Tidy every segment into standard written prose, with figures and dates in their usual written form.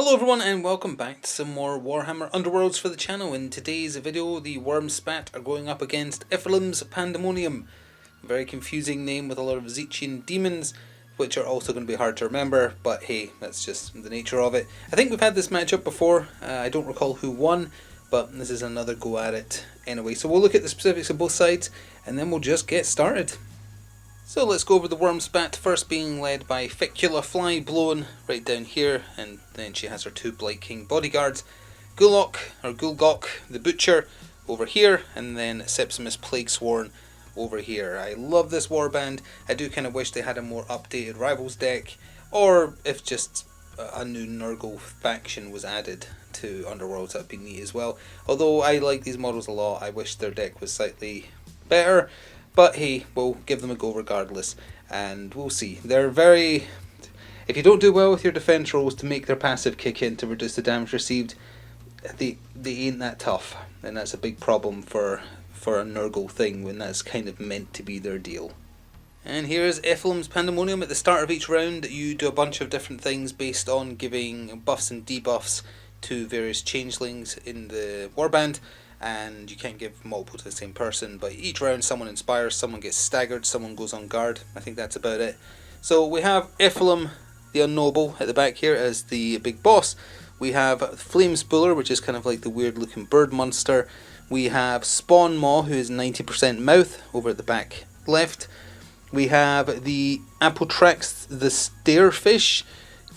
Hello everyone and welcome back to some more Warhammer Underworlds for the channel. In today's video, the Wurmspat are going up against Ephilim's Pandaemonium. A very confusing name with a lot of Tzeentchian demons, which are also going to be hard to remember, but hey, that's just the nature of it. I think we've had this matchup before. I don't recall who won, but this is another go at it anyway. So we'll look at the specifics of both sides and then we'll just get started. So let's go over the Wurmspat, first being led by Ficula Fly Blown right down here, and then she has her two Blight King bodyguards, Gulgok the Butcher over here, and then Septimus Plaguesworn over here. I love this warband. I do kind of wish they had a more updated Rivals deck, or if just a new Nurgle faction was added to Underworlds, that'd be neat as well. Although I like these models a lot, I wish their deck was slightly better. But hey, we'll give them a go regardless, and we'll see. They're very... If you don't do well with your defense rolls to make their passive kick in to reduce the damage received, they ain't that tough. And that's a big problem for a Nurgle thing when that's kind of meant to be their deal. And here's Ephilim's Pandaemonium. At the start of each round, you do a bunch of different things based on giving buffs and debuffs to various changelings in the warband. And you can't give multiple to the same person, but each round someone inspires, someone gets staggered, someone goes on guard. I think that's about it. So we have Ephilim the Unknowable at the back here as the big boss. We have Flamespuller, which is kind of like the weird looking bird monster. We have Spawn Maw, who is 90% mouth, over at the back left. We have the Apotrax the Stairfish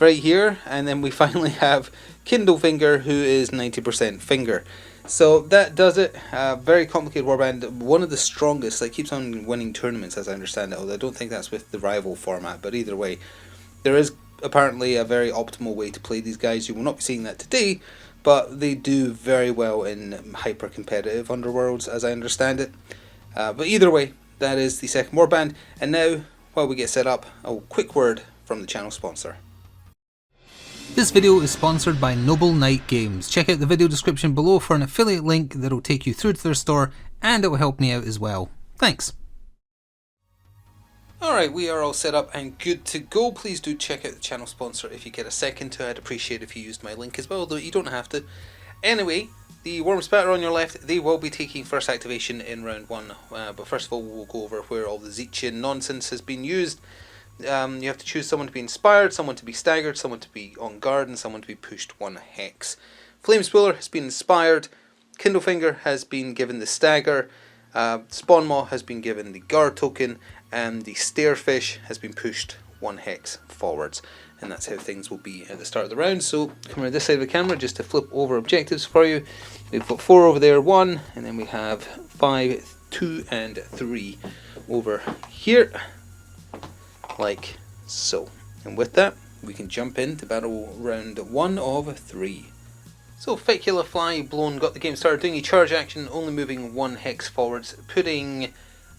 right here, and then we finally have Kindlefinger, who is 90% finger. So that does it. Very complicated warband. One of the strongest. Like, keeps on winning tournaments as I understand it. Although I don't think that's with the rival format. But either way, there is apparently a very optimal way to play these guys. You will not be seeing that today, but they do very well in hyper competitive Underworlds as I understand it. But either way, that is the second warband. And now, while we get set up, a quick word from the channel sponsor. This video is sponsored by Noble Knight Games. Check out the video description below for an affiliate link that will take you through to their store, and it will help me out as well. Thanks. Alright, we are all set up and good to go. Please do check out the channel sponsor if you get a second to. I'd appreciate if you used my link as well, though you don't have to. Anyway, the Wurmspat are on your left. They will be taking first activation in round 1. But first of all, we'll go over where all the Tzeentchian nonsense has been used. You have to choose someone to be inspired, someone to be staggered, someone to be on guard, and someone to be pushed 1 hex. Flamespuller has been inspired, Kindlefinger has been given the stagger, Spawnmaw has been given the guard token, and the Stairfish has been pushed 1 hex forwards. And that's how things will be at the start of the round. So come around this side of the camera just to flip over objectives for you. We've got 4 over there, 1, and then we have 5, 2, and 3 over here. Like so. And with that, we can jump into battle round 1 of 3. So Ficula Fly Blown got the game started doing a charge action, only moving 1 hex forwards, putting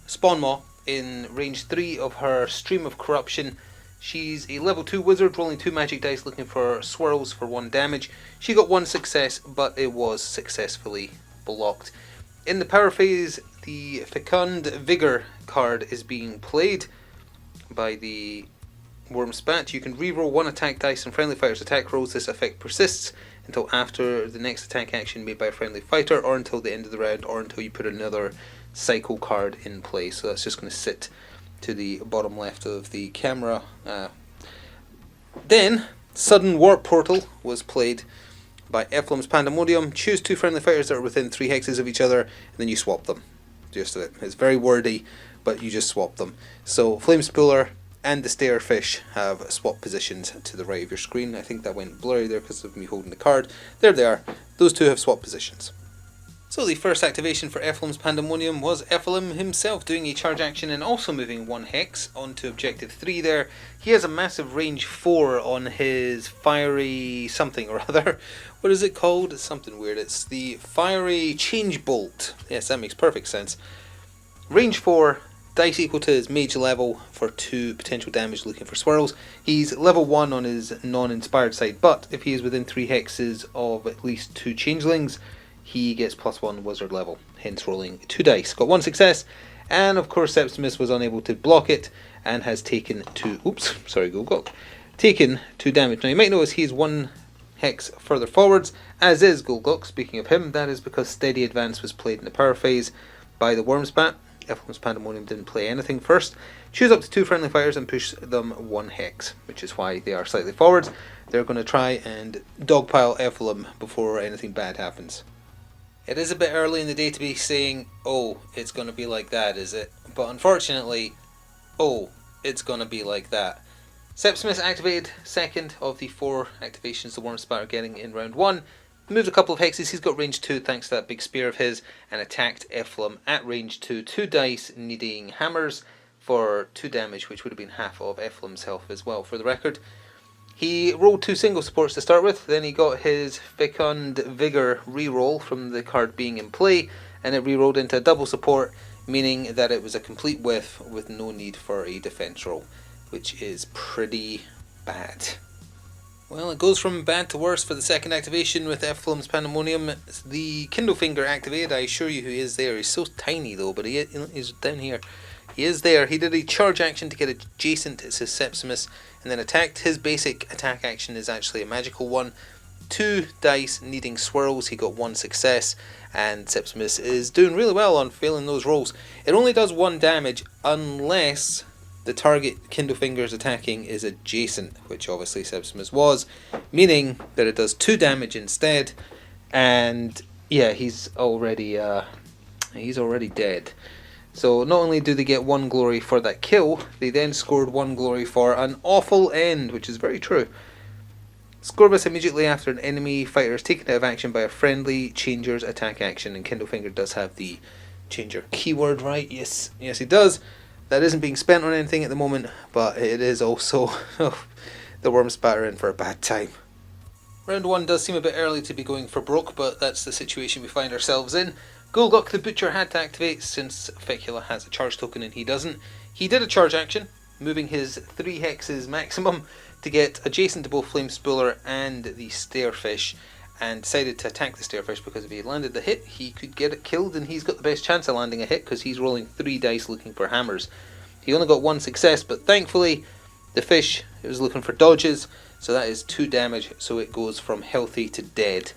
Spawnmaw in range 3 of her Stream of Corruption. She's a level 2 wizard, rolling 2 magic dice, looking for swirls for 1 damage. She got 1 success, but it was successfully blocked. In the power phase, the Fecund Vigor card is being played by the Wurmspat. You can reroll 1 attack dice and friendly fighters' attack rolls. This effect persists until after the next attack action made by a friendly fighter, or until the end of the round, or until you put another cycle card in play. So that's just going to sit to the bottom left of the camera. Then Sudden Warp Portal was played by Ephilim's Pandaemonium. Choose 2 friendly fighters that are within 3 hexes of each other, and then you swap them. It's very wordy, but you just swap them. So Flamespuller and the Stairfish have swapped positions to the right of your screen. I think that went blurry there because of me holding the card. There they are. Those 2 have swapped positions. So the first activation for Ephilim's Pandaemonium was Ephilim himself doing a charge action and also moving 1 hex onto objective 3 there. He has a massive range 4 on his fiery something or other. What is it called? It's something weird. It's the fiery change bolt. Yes, that makes perfect sense. Range 4, dice equal to his mage level for 2 potential damage looking for swirls. He's level 1 on his non-inspired side, but if he is within 3 hexes of at least 2 changelings, he gets +1 wizard level, hence rolling 2 dice. Got 1 success, and of course Septimus was unable to block it and has taken 2 damage. Now you might notice he has 1 hex further forwards, as is Gulgok. Speaking of him, that is because Steady Advance was played in the power phase by the Wurmspat. Ephilim's Pandaemonium didn't play anything first. Choose up to 2 friendly fighters and push them 1 hex, which is why they are slightly forwards. They're going to try and dogpile Ephilim before anything bad happens. It is a bit early in the day to be saying, oh, it's going to be like that, is it? But unfortunately, oh, it's going to be like that. Septimus activated second of the 4 activations the Wurmspat are getting in round 1. Moved a couple of hexes, he's got range 2 thanks to that big spear of his, and attacked Ephilim at range 2. 2 dice needing hammers for 2 damage, which would have been half of Ephilim's health as well, for the record. He rolled 2 single supports to start with, then he got his Fecund Vigor reroll from the card being in play, and it rerolled into a double support, meaning that it was a complete whiff with no need for a defense roll, which is pretty bad. Well, it goes from bad to worse for the second activation with Ephilim's Pandaemonium. The Kindlefinger activated, I assure you he is there. He's so tiny though, but he's down here. He is there. He did a charge action to get adjacent to Septimus and then attacked. His basic attack action is actually a magical one. 2 dice needing swirls, he got 1 success, and Septimus is doing really well on failing those rolls. It only does 1 damage unless the target Kindlefinger is attacking is adjacent, which obviously Septimus was, meaning that it does 2 damage instead, and yeah, he's already dead. So not only do they get 1 glory for that kill, they then scored 1 glory for an awful end, which is very true. Score this immediately after an enemy fighter is taken out of action by a friendly changer's attack action, and Kindlefinger does have the changer keyword right. Yes, he does. That isn't being spent on anything at the moment, but it is also the Wurmspat are in for a bad time. Round 1 does seem a bit early to be going for broke, but that's the situation we find ourselves in. Gulgok the Butcher had to activate since Fecula has a charge token and he doesn't. He did a charge action, moving his 3 hexes maximum to get adjacent to both Flame Spooler and the Stairfish, and decided to attack the Stairfish because if he landed the hit, he could get it killed, and he's got the best chance of landing a hit because he's rolling 3 dice looking for hammers. He only got 1 success, but thankfully the fish was looking for dodges, so that is 2 damage, so it goes from healthy to dead,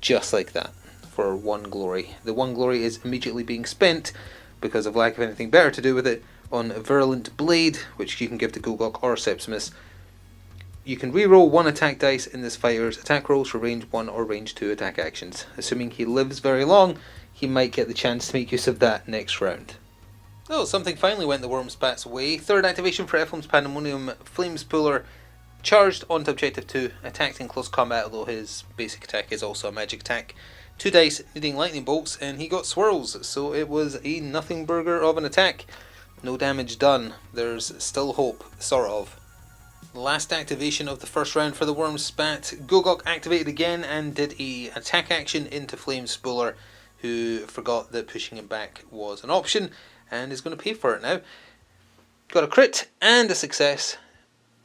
just like that, for 1 glory. The 1 glory is immediately being spent, because of lack of anything better to do with it, on Virulent Blade, which you can give to Gulgok or Septimus. You can reroll 1 attack dice in this fighter's attack rolls for range 1 or range 2 attack actions. Assuming he lives very long, he might get the chance to make use of that next round. Oh, something finally went the Wurmspat's way. 3rd activation for Ephilim's Pandaemonium. Flame Spooler charged onto objective 2, attacked in close combat, although his basic attack is also a magic attack. 2 dice needing lightning bolts, and he got swirls, so it was a nothing burger of an attack. No damage done. There's still hope, sort of. Last activation of the first round for the Wurmspat. Gulgok activated again and did a attack action into Flame Spooler, who forgot that pushing him back was an option and is going to pay for it now. Got a crit and a success.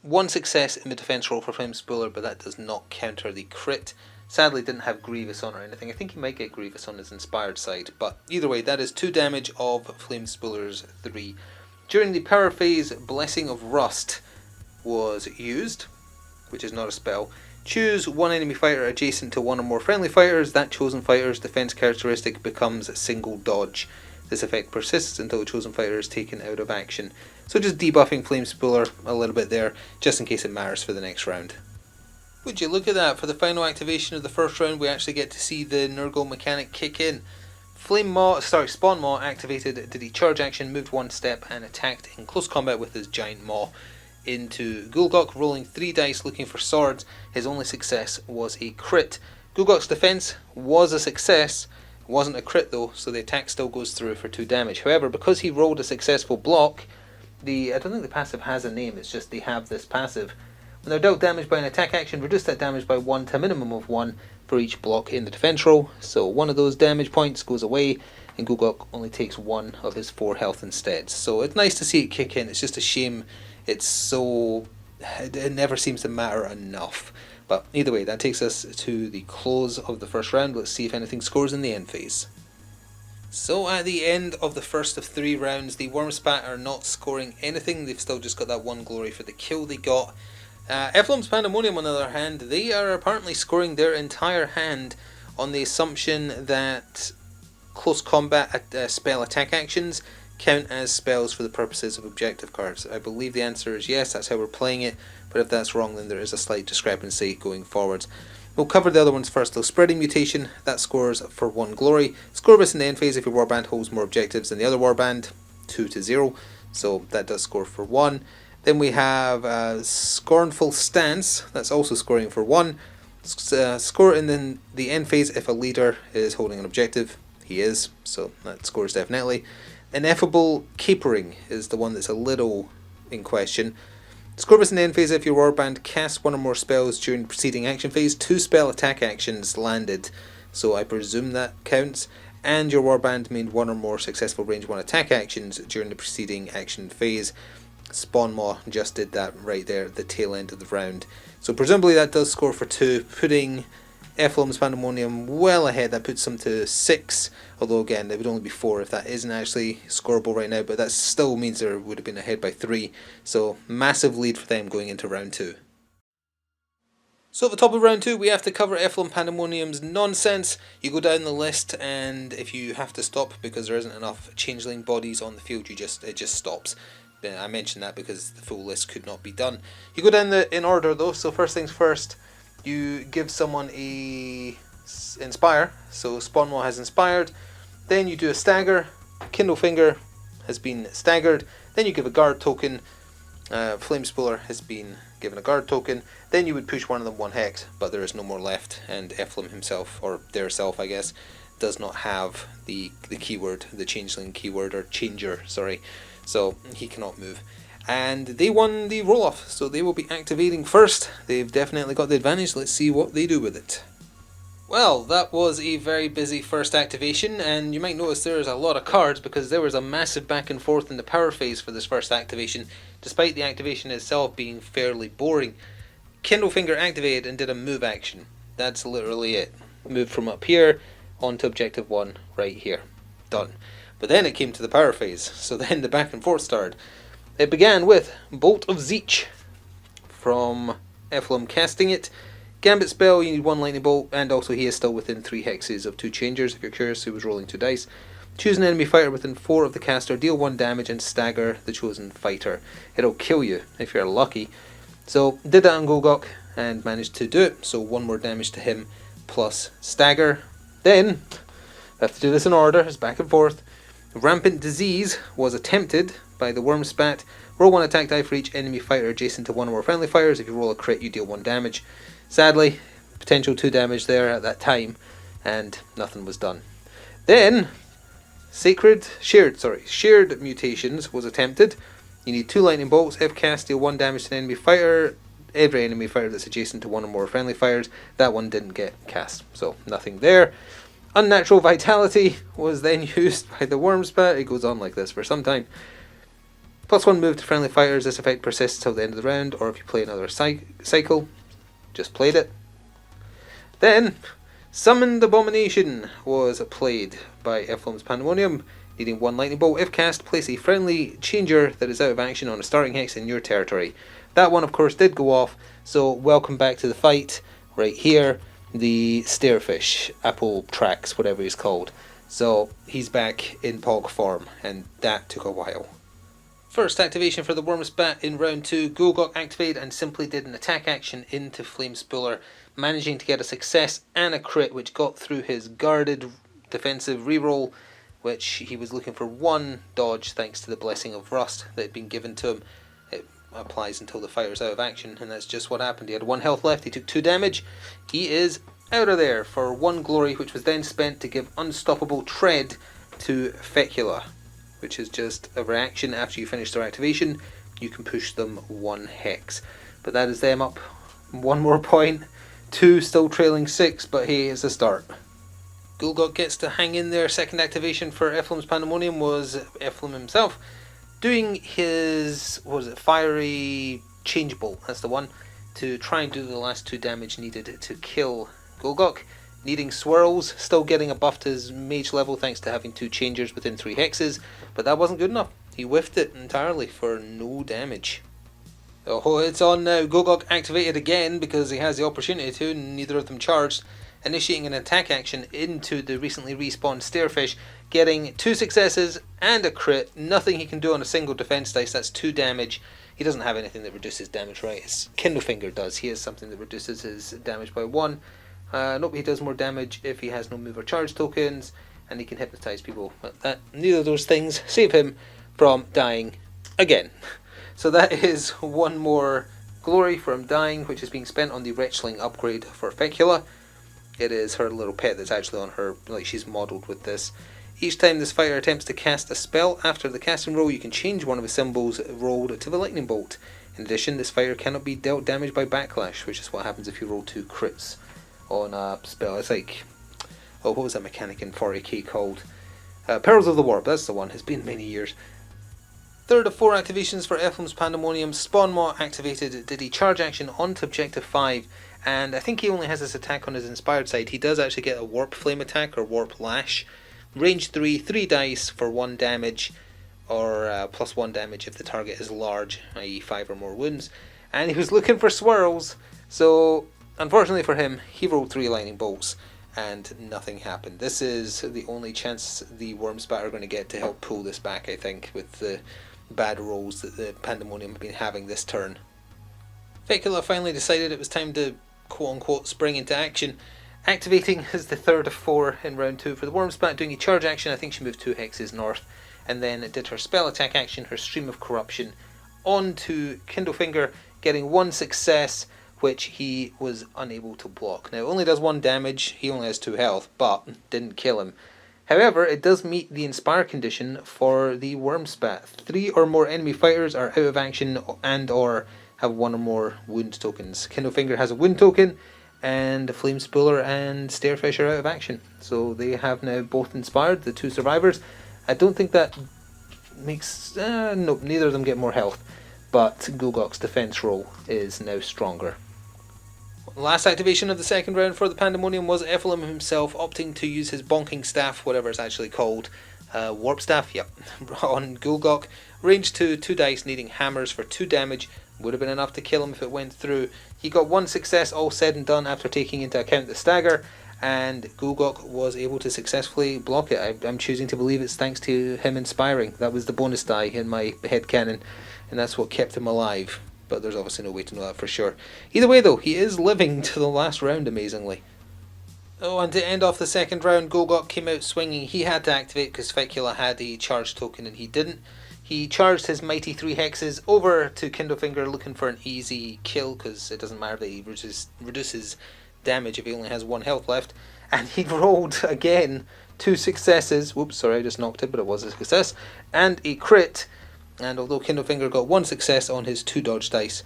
1 success in the defense roll for Flame Spooler, but that does not counter the crit. Sadly didn't have Grievous on or anything. I think he might get Grievous on his inspired side, but either way, that is 2 damage of Flame Spooler's 3. During the power phase, Blessing of Rust was used, which is not a spell. Choose 1 enemy fighter adjacent to 1 or more friendly fighters. That chosen fighter's defense characteristic becomes single dodge. This effect persists until the chosen fighter is taken out of action. So just debuffing Flame Spooler a little bit there, just in case it matters for the next round. Would you look at that, for the final activation of the first round we actually get to see the Nurgle mechanic kick in. Spawn Maw activated, did a charge action, moved 1 step and attacked in close combat with his giant maw into Gulgok, rolling 3 dice looking for swords. His only success was a crit. Gulgok's defense was a success, it wasn't a crit though, so the attack still goes through for 2 damage. However, because he rolled a successful block, I don't think the passive has a name, it's just they have this passive. When they're dealt damage by an attack action, reduce that damage by 1 to a minimum of 1 for each block in the defense roll. So 1 of those damage points goes away, and Gulgok only takes 1 of his 4 health instead. So it's nice to see it kick in, it's just a shame it never seems to matter enough. But either way, that takes us to the close of the first round. Let's see if anything scores in the end phase. So at the end of the first of 3 rounds, the Wurmspat are not scoring anything. They've still just got that 1 glory for the kill they got. Ephilim's Pandaemonium, on the other hand, they are apparently scoring their entire hand on the assumption that close combat spell attack actions count as spells for the purposes of objective cards. I believe the answer is yes, that's how we're playing it, but if that's wrong then there is a slight discrepancy going forwards. We'll cover the other ones first though. Spreading Mutation, that scores for 1 glory. Score this in the end phase if your warband holds more objectives than the other warband, 2 to 0, so that does score for 1. Then we have Scornful Stance, that's also scoring for 1. Score in the end phase if a leader is holding an objective. He is, so that scores definitely. Ineffable Capering is the one that's a little in question. Score this in the end phase if your warband casts 1 or more spells during the preceding action phase. 2 spell attack actions landed, so I presume that counts. And your warband made 1 or more successful range 1 attack actions during the preceding action phase. Spawnmaw just did that right there at the tail end of the round. So presumably that does score for 2, putting Ephilim's Pandaemonium well ahead. That puts them to 6, although again it would only be 4 if that isn't actually scoreable right now, but that still means there would have been ahead by 3, so massive lead for them going into round 2. So at the top of round 2 we have to cover Ephilim Pandaemonium's nonsense. You go down the list and if you have to stop because there isn't enough changeling bodies on the field, it just stops. I mentioned that because the full list could not be done. You go down in order though, so first things first, you give someone a Inspire, so Spawnmaw has Inspired, then you do a Stagger, Kindlefinger has been Staggered, then you give a Guard token, Flamespuller has been given a Guard token, then you would push one of them 1 hex, but there is no more left, and Ephilim himself, or their self I guess, does not have the keyword, the Changeling keyword, or Changer, sorry, so he cannot move. And they won the roll-off, so they will be activating first. They've definitely got the advantage. Let's see what they do with it. Well, that was a very busy first activation, and you might notice there's a lot of cards because there was a massive back and forth in the power phase for this first activation, despite the activation itself being fairly boring. Kindlefinger activated and did a move action. That's literally it. Moved from up here onto objective 1 right here. Done. But then it came to the power phase, so then the back and forth started. It began with Bolt of Zeech from Ephilim casting it. Gambit spell, you need 1 lightning bolt, and also he is still within 3 hexes of 2 changers, if you're curious, he was rolling 2 dice. Choose an enemy fighter within 4 of the caster, deal 1 damage and stagger the chosen fighter. It'll kill you if you're lucky. So, did that on Golgok and managed to do it, so 1 more damage to him plus stagger. Then, I have to do this in order, it's back and forth. Rampant Disease was attempted by the Wurmspat. Roll 1 attack die for each enemy fighter adjacent to 1 or more friendly fighters. If you roll a crit, you deal 1 damage. Sadly, potential 2 damage there at that time, and nothing was done. Then, Shared Mutations was attempted. You need 2 lightning bolts. If cast, deal 1 damage to an enemy fighter. Every enemy fighter that's adjacent to 1 or more friendly fighters. That one didn't get cast, so nothing there. Unnatural Vitality was then used by the Wurmspat. It goes on like this for some time. +1 move to friendly fighters. This effect persists till the end of the round, or if you play another cycle. Just played it. Then, Summoned Abomination was played by Ephilim's Pandaemonium, needing 1 lightning bolt. If cast, place a friendly changer that is out of action on a starting hex in your territory. That one, of course, did go off, so welcome back to the fight, right here. The Stairfish, Apple Tracks, whatever he's called. So he's back in Pog form, and that took a while. First activation for the Wurmspat in round 2, Golgok activated and simply did an attack action into Flamespuller, managing to get a success and a crit, which got through his guarded defensive reroll, which he was looking for 1 dodge thanks to the Blessing of Rust that had been given to him. It applies until the fighter's out of action, and that's just what happened. He had 1 health left, he took 2 damage, he is out of there for 1 glory, which was then spent to give Unstoppable Tread to Fecula, which is just a reaction after you finish their activation. You can push them 1 hex. But that is them up 1 more point, 2 still trailing 6, but hey, it's a start. Golgok gets to hang in there. Second activation for Ephilim's Pandaemonium was Ephilim himself doing his, fiery change bolt, that's the one, to try and do the last 2 damage needed to kill Golgok. Needing swirls, still getting a buff to his mage level thanks to having 2 changers within 3 hexes, but that wasn't good enough. He whiffed it entirely for no damage. Oh, it's on now. Gogok activated again because he has the opportunity to, and neither of them charged. Initiating an attack action into the recently respawned Stairfish, getting 2 successes and a crit. Nothing he can do on a single defense dice, that's 2 damage. He doesn't have anything that reduces damage, right? His Kindlefinger does. He has something that reduces his damage by 1. Nope, he does more damage if he has no move or charge tokens, and he can hypnotise people. But neither of those things save him from dying again. So that is one more glory for him dying, which is being spent on the Wretchling upgrade for Fecula. It is her little pet that's actually on her, like she's modelled with this. Each time this fighter attempts to cast a spell, after the casting roll you can change one of the symbols rolled to the lightning bolt. In addition, this fighter cannot be dealt damage by backlash, which is what happens if you roll 2 crits on a spell. It's like, oh, what was that mechanic in 40k called? Perils of the Warp, that's the one. It's been many years. Third of 4 activations for Ephilim's Pandaemonium. Spawnmaw activated, did a charge action onto objective 5, and I think he only has this attack on his inspired side. He does actually get a warp flame attack or warp lash. Range 3, 3 dice for 1 damage, or plus 1 damage if the target is large, i.e. 5 or more wounds. And he was looking for swirls, so unfortunately for him, he rolled 3 lightning bolts and nothing happened. This is the only chance the Wurmspat are going to get to help pull this back, I think, with the bad rolls that the Pandaemonium have been having this turn. Fecula finally decided it was time to quote-unquote spring into action, activating as the third of 4 in round 2 for the Wurmspat, doing a charge action. I think she moved 2 hexes north, and then did her spell attack action, her Stream of Corruption, onto Kindlefinger, getting 1 success, which he was unable to block. Now, it only does 1 damage, he only has 2 health, but didn't kill him. However, it does meet the Inspire condition for the Wurmspat. 3 or more enemy fighters are out of action and or have 1 or more wound tokens. Kindlefinger has a wound token, and Flamespuller and Stairfish are out of action. So they have now both inspired, the 2 survivors. I don't think that makes... no, neither of them get more health, but Gogok's defense roll is now stronger. Last activation of the second round for the Pandaemonium was Ephilim himself opting to use his bonking staff, whatever it's actually called, warp staff, yep, on Gogok. Range 2, 2 dice, needing hammers for 2 damage. Would have been enough to kill him if it went through. He got 1 success, all said and done, after taking into account the stagger, and Gogok was able to successfully block it. I'm choosing to believe it's thanks to him inspiring. That was the bonus die in my headcanon, and that's what kept him alive. But there's obviously no way to know that for sure. Either way though, he is living to the last round, amazingly. Oh, and to end off the second round, Gogok came out swinging. He had to activate because Fecula had a charge token and he didn't. He charged his mighty 3 hexes over to Kindlefinger, looking for an easy kill, because it doesn't matter that he reduces damage if he only has 1 health left. And he rolled again 2 successes. Whoops, sorry, I just knocked it, but it was a success. And a crit. And although Kindlefinger got 1 success on his 2 dodge dice,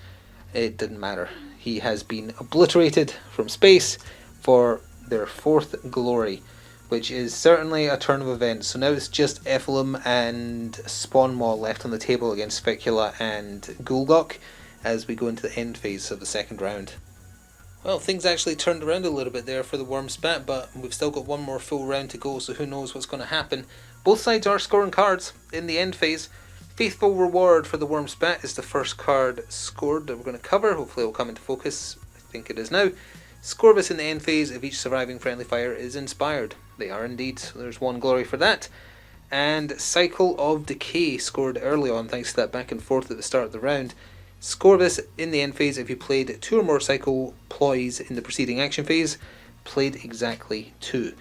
it didn't matter. He has been obliterated from space for their 4th glory, which is certainly a turn of events. So now it's just Ephilim and Spawnmaw left on the table against Fecula and Gogok as we go into the end phase of the second round. Well, things actually turned around a little bit there for the Wurmspat, but we've still got 1 more full round to go, so who knows what's going to happen. Both sides are scoring cards in the end phase. Faithful Reward for the Wurmspat is the first card scored that we're going to cover. Hopefully it will come into focus. I think it is now. Scorvus in the end phase if each surviving friendly fire is inspired. They are indeed, so there's 1 glory for that. And Cycle of Decay scored early on thanks to that back and forth at the start of the round. Scorvus in the end phase if you played 2 or more cycle ploys in the preceding action phase. Played exactly 2.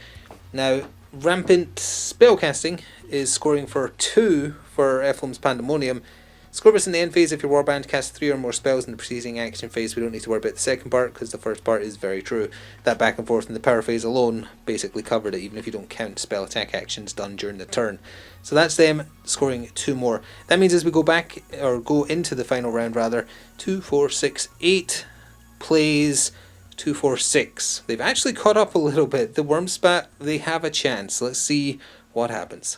Now, Rampant Spellcasting is scoring for 2 for Ephilim's Pandaemonium. Scorvus in the end phase if your warband casts 3 or more spells in the preceding action phase. We don't need to worry about the second part because the first part is very true. That back and forth in the power phase alone basically covered it, even if you don't count spell attack actions done during the turn. So that's them scoring 2 more. That means as we go back, or go into the final round rather, 2, 4, 6, 8 plays 2, 4, 6. They've actually caught up a little bit. The Wurmspat, they have a chance. Let's see what happens.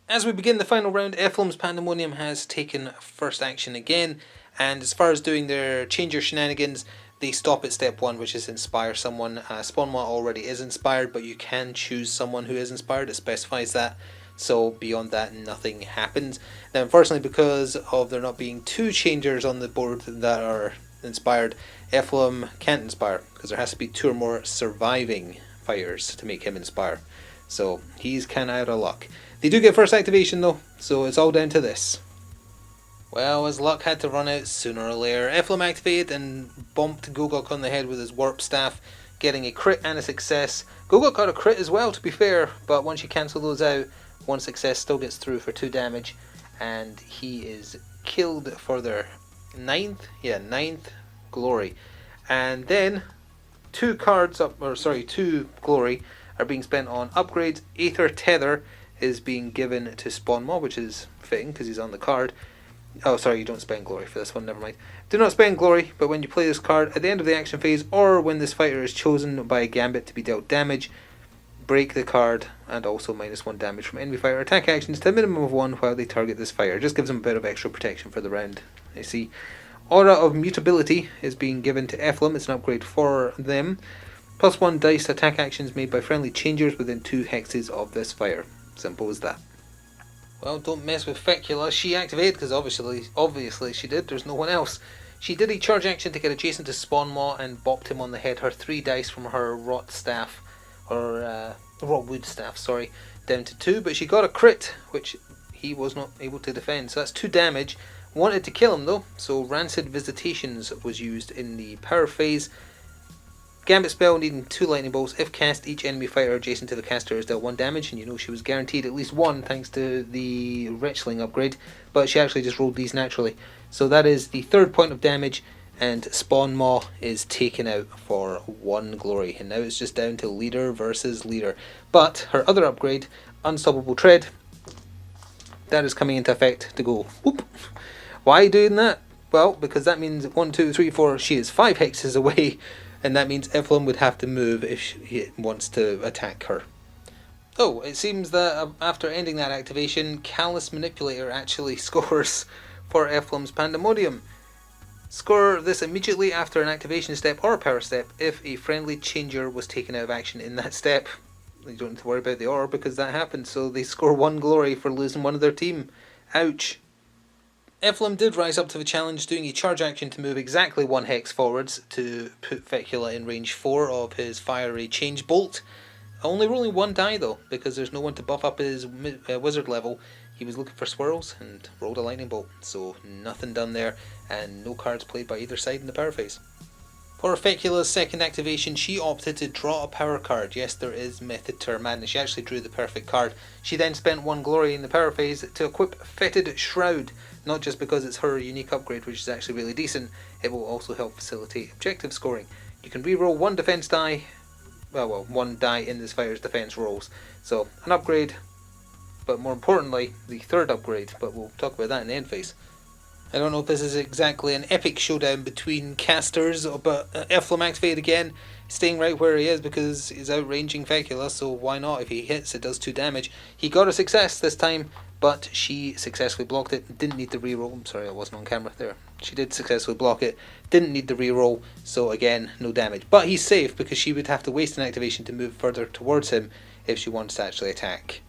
As we begin the final round, Ephilim's Pandaemonium has taken first action again, and as far as doing their changer shenanigans, they stop at step 1, which is inspire someone. Spawnmaw already is inspired, but you can choose someone who is inspired. It specifies that. So beyond that, nothing happens. Now, unfortunately, because of there not being two changers on the board that are inspired, Ephilim can't inspire, because there has to be two or more surviving fighters to make him inspire. So he's kind of out of luck. They do get first activation though, so it's all down to this. Well, his luck had to run out sooner or later. Ephilim activated and bumped Gogok on the head with his warp staff, getting a crit and a success. Gogok got a crit as well, to be fair, but once you cancel those out, one success still gets through for 2 damage, and he is killed for their ninth glory. And then 2 glory are being spent on upgrades. Aether Tether is being given to Spawn Maw, which is fitting because he's on the card. Oh, sorry, you don't spend glory for this one, never mind. Do not spend glory, but when you play this card at the end of the action phase, or when this fighter is chosen by a gambit to be dealt damage, break the card, and also -1 damage from enemy fighter attack actions to a minimum of 1 while they target this fighter. Just gives them a bit of extra protection for the round, I see. Aura of Mutability is being given to Ephilim. It's an upgrade for them. +1 dice attack actions made by friendly changers within 2 hexes of this fighter. Simple as that. Well, don't mess with Fecula. She activated because obviously she did. There's no one else. She did a charge action to get adjacent to Spawn Maw and bopped him on the head. Her 3 dice from her rot staff, or rot wood staff, sorry, down to 2. But she got a crit, which he was not able to defend. So that's 2 damage. Wanted to kill him though, so Rancid Visitations was used in the power phase. Gambit spell needing 2 lightning bolts. If cast, each enemy fighter adjacent to the caster is dealt 1 damage, and you know she was guaranteed at least 1 thanks to the Wretchling upgrade, but she actually just rolled these naturally. So that is the 3rd point of damage, and Spawn Maw is taken out for 1 glory, and now it's just down to leader versus leader. But her other upgrade, Unstoppable Tread, that is coming into effect to go whoop. Why doing that? Well, because that means 1, 2, 3, 4, she is 5 hexes away, and that means Ephilim would have to move if he wants to attack her. Oh, it seems that after ending that activation, Callous Manipulator actually scores for Ephilim's Pandaemonium. Score this immediately after an activation step or a power step if a friendly changer was taken out of action in that step. You don't need to worry about the or because that happened, so they score 1 glory for losing one of their team. Ouch. Ephilim did rise up to the challenge, doing a charge action to move exactly 1 hex forwards to put Fecula in range 4 of his fiery change bolt. Only rolling 1 die though, because there's no one to buff up his wizard level. He was looking for swirls and rolled a lightning bolt, so nothing done there, and no cards played by either side in the power phase. For Fecula's 2nd activation, she opted to draw a power card. Yes, there is method to her madness. She actually drew the perfect card. She then spent 1 glory in the power phase to equip Fetid Shroud. Not just because it's her unique upgrade, which is actually really decent, it will also help facilitate objective scoring. You can reroll 1 defense die, well, 1 die in this fighter's defense rolls. So, an upgrade, but more importantly, the 3rd upgrade, but we'll talk about that in the end phase. I don't know if this is exactly an epic showdown between casters, but Ephilim activated again, staying right where he is because he's outranging Fecula, so why not? If he hits, it does 2 damage. He got a success this time, but she successfully blocked it. Didn't need the reroll. I'm sorry, I wasn't on camera there. She did successfully block it. Didn't need the reroll, so again, no damage. But he's safe because she would have to waste an activation to move further towards him if she wants to actually attack.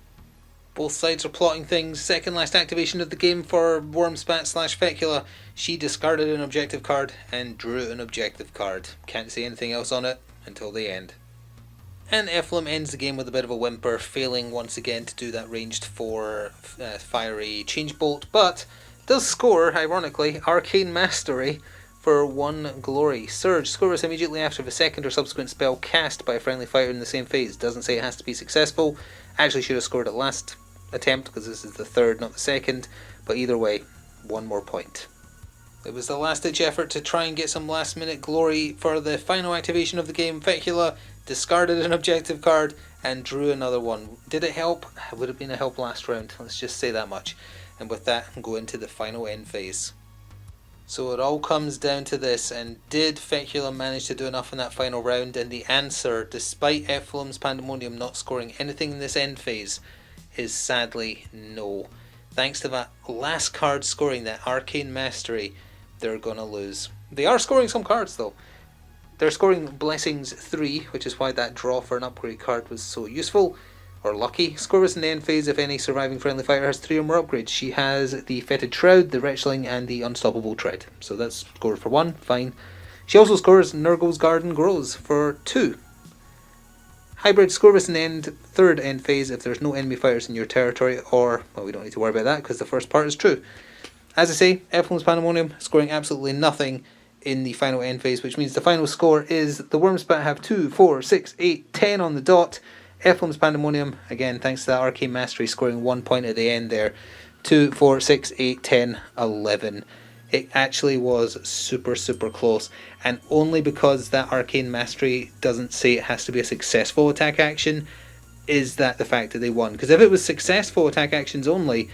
Both sides are plotting things. Second last activation of the game for Wurmspat / Fecula. She discarded an objective card and drew an objective card. Can't say anything else on it until the end. And Ephilim ends the game with a bit of a whimper, failing once again to do that ranged 4 fiery change bolt, but does score, ironically, Arcane Mastery for 1 glory. Surge, score this immediately after the 2nd or subsequent spell cast by a friendly fighter in the same phase. Doesn't say it has to be successful. Actually should have scored at last attempt because this is the 3rd, not the 2nd, but either way, 1 more point. It was the last ditch effort to try and get some last minute glory for the final activation of the game. Fecula discarded an objective card and drew another one. Did it help? It would have been a help last round, let's just say that much. And with that, go into the final end phase. So it all comes down to this, and did Fecula manage to do enough in that final round? And the answer, despite Ephilim's Pandaemonium not scoring anything in this end phase, is sadly no. Thanks to that last card scoring, that Arcane Mastery, they're gonna lose. They are scoring some cards though. They're scoring Blessings 3, which is why that draw for an upgrade card was so useful, or lucky. Scoreless in the end phase if any surviving friendly fighter has 3 or more upgrades. She has the Fetid Shroud, the Wretchling, and the Unstoppable Tread. So that's scored for 1, fine. She also scores Nurgle's Garden Grows for 2. Hybrid, scoreless in the end, third end phase if there's no enemy fighters in your territory, or, well, we don't need to worry about that because the first part is true. As I say, Ephilim's Pandaemonium scoring absolutely nothing in the final end phase, which means the final score is the Wurmspat have 2, 4, 6, 8, 10 on the dot. Ephilim's Pandaemonium, again, thanks to that Arcane Mastery, scoring 1 point at the end there. 2, 4, 6, 8, 10, 11. It actually was super, super close. And only because that Arcane Mastery doesn't say it has to be a successful attack action is that the fact that they won. Because if it was successful attack actions only,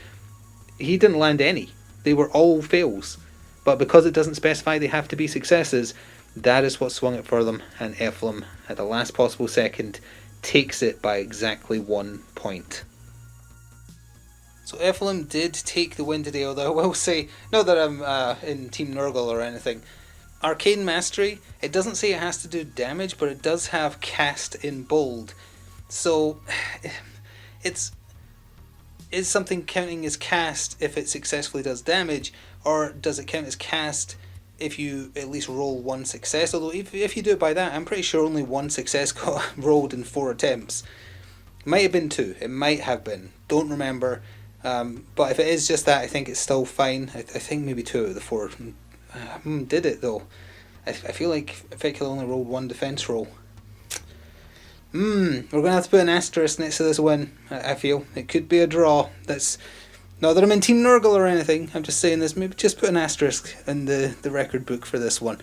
he didn't land any. They were all fails. But because it doesn't specify they have to be successes, that is what swung it for them. And Ephilim, at the last possible second, takes it by exactly 1 point. So Ephilim did take the win today, although I will say, not that I'm in Team Nurgle or anything. Arcane Mastery, it doesn't say it has to do damage, but it does have cast in bold. So, is something counting as cast if it successfully does damage, or does it count as cast if you at least roll 1 success? Although if you do it by that, I'm pretty sure only 1 success got rolled in 4 attempts. It might have been 2, it might have been, don't remember. But if it is just that, I think it's still fine. I think maybe 2 out of the 4 did it though. I feel like Fikil only rolled 1 defense roll. We're going to have to put an asterisk next to this win. I feel it could be a draw. That's not that I'm in Team Nurgle or anything. I'm just saying this. Maybe just put an asterisk in the record book for this one.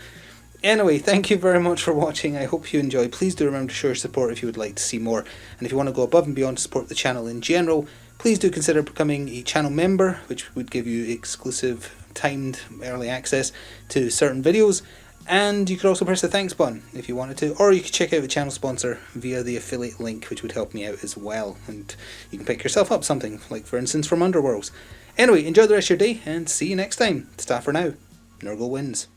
Anyway, thank you very much for watching. I hope you enjoyed. Please do remember to show your support if you would like to see more. And if you want to go above and beyond to support the channel in general, please do consider becoming a channel member, which would give you exclusive timed early access to certain videos. And you could also press the thanks button if you wanted to, or you could check out the channel sponsor via the affiliate link, which would help me out as well. And you can pick yourself up something, like for instance from Underworlds. Anyway, enjoy the rest of your day and see you next time. Ta for now. Nurgle wins.